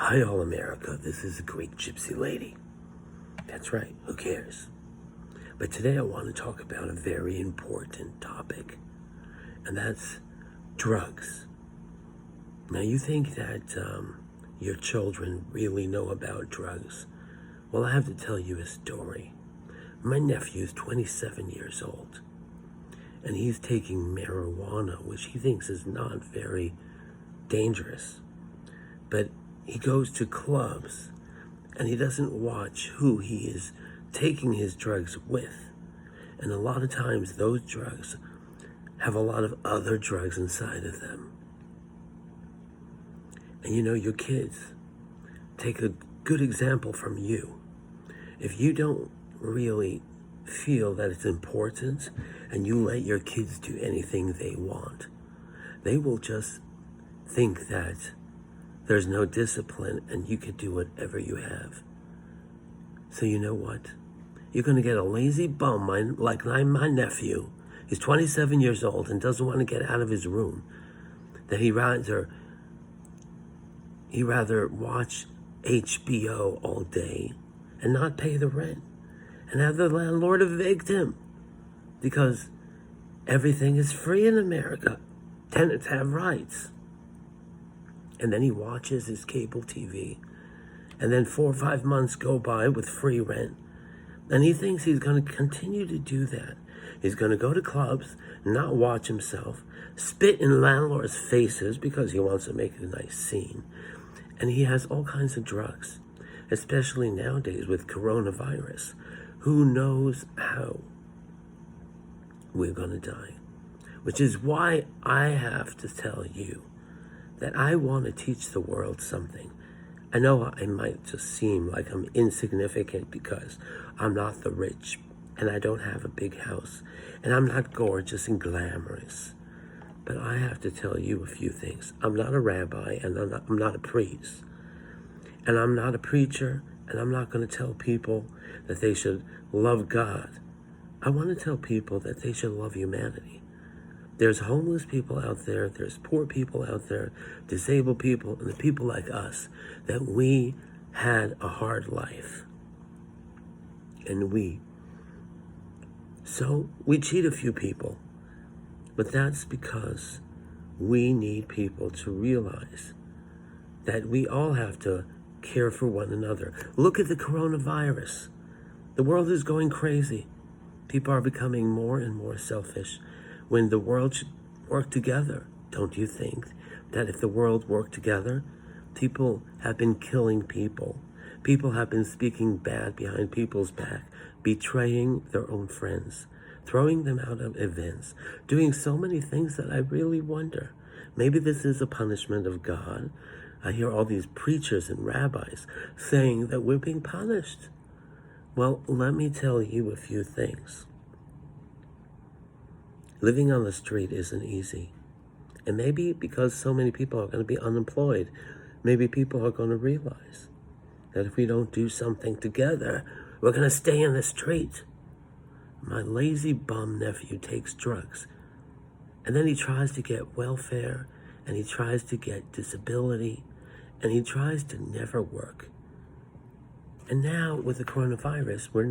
Hi, all America. This is the great Gypsy Lady. That's right. Who cares? But today I want to talk about a very important topic, and that's drugs. Now, you think that your children really know about drugs. Well, I have to tell you a story. My nephew's 27 years old, and he's taking marijuana, which he thinks is not very dangerous. But he goes to clubs, and he doesn't watch who he is taking his drugs with. And a lot of times those drugs have a lot of other drugs inside of them. And you know, your kids take a good example from you. If you don't really feel that it's important and you let your kids do anything they want, they will just think that there's no discipline and you could do whatever you have. So you know what? You're going to get a lazy bum like my nephew. He's 27 years old and doesn't want to get out of his room. That he'd rather watch HBO all day and not pay the rent and have the landlord evict him because everything is free in America. Tenants have rights. And then he watches his cable TV. And then 4 or 5 months go by with free rent. And he thinks he's going to continue to do that. He's going to go to clubs, not watch himself, spit in landlords' faces because he wants to make a nice scene. And he has all kinds of drugs, especially nowadays with coronavirus. Who knows how we're going to die? Which is why I have to tell you that I want to teach the world something. I know I might just seem like I'm insignificant because I'm not the rich and I don't have a big house and I'm not gorgeous and glamorous. But I have to tell you a few things. I'm not a rabbi and I'm not a priest. And I'm not a preacher and I'm not going to tell people that they should love God. I want to tell people that they should love humanity. There's homeless people out there, there's poor people out there, disabled people, and the people like us, that we had a hard life. So we cheat a few people, but that's because we need people to realize that we all have to care for one another. Look at the coronavirus. The world is going crazy. People are becoming more and more selfish. When the world should work together, don't you think that if the world worked together, people have been killing people. People have been speaking bad behind people's back, betraying their own friends, throwing them out of events, doing so many things that I really wonder. Maybe this is a punishment of God. I hear all these preachers and rabbis saying that we're being punished. Well, let me tell you a few things. Living on the street isn't easy. And maybe because so many people are going to be unemployed, maybe people are going to realize that if we don't do something together, we're going to stay in the street. My lazy bum nephew takes drugs. And then he tries to get welfare, and he tries to get disability, and he tries to never work. And now with the coronavirus, we're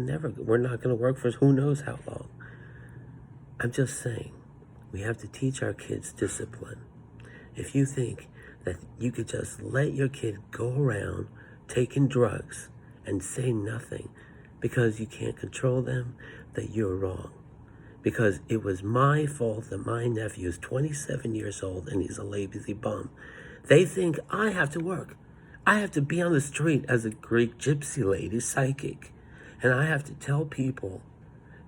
not going to work for who knows how long. I'm just saying, we have to teach our kids discipline. If you think that you could just let your kid go around taking drugs and say nothing because you can't control them, that you're wrong. Because it was my fault that my nephew is 27 years old and he's a lazy bum. They think I have to work. I have to be on the street as a Greek gypsy lady psychic. And I have to tell people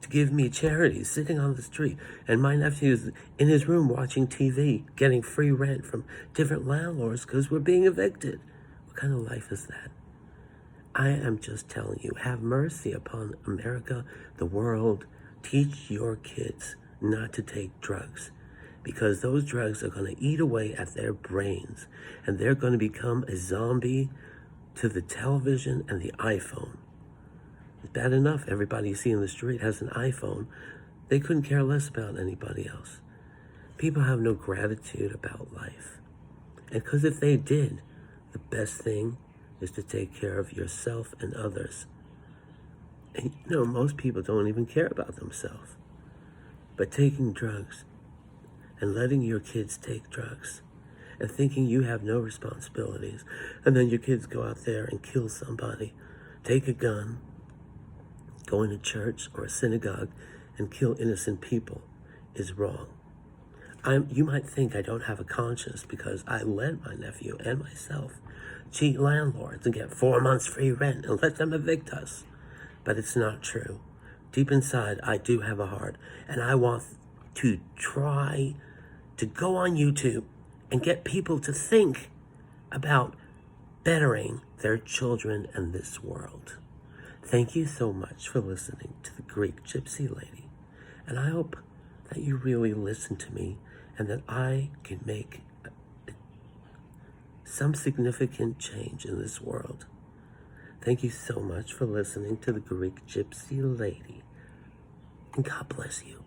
to give me charity, sitting on the street. And my nephew's in his room watching TV, getting free rent from different landlords because we're being evicted. What kind of life is that? I am just telling you, have mercy upon America, the world. Teach your kids not to take drugs because those drugs are going to eat away at their brains and they're going to become a zombie to the television and the iPhone. It's bad enough everybody you see in the street has an iPhone. They couldn't care less about anybody else. People have no gratitude about life. And because if they did, the best thing is to take care of yourself and others. And most people don't even care about themselves. But taking drugs and letting your kids take drugs and thinking you have no responsibilities, and then your kids go out there and kill somebody, take a gun, go into church or a synagogue and kill innocent people is wrong. You might think I don't have a conscience because I let my nephew and myself cheat landlords and get 4 months free rent and let them evict us. But it's not true. Deep inside, I do have a heart, and I want to try to go on YouTube and get people to think about bettering their children and this world. Thank you so much for listening to the Greek Gypsy Lady, and I hope that you really listen to me and that I can make some significant change in this world. Thank you so much for listening to the Greek Gypsy Lady, and God bless you.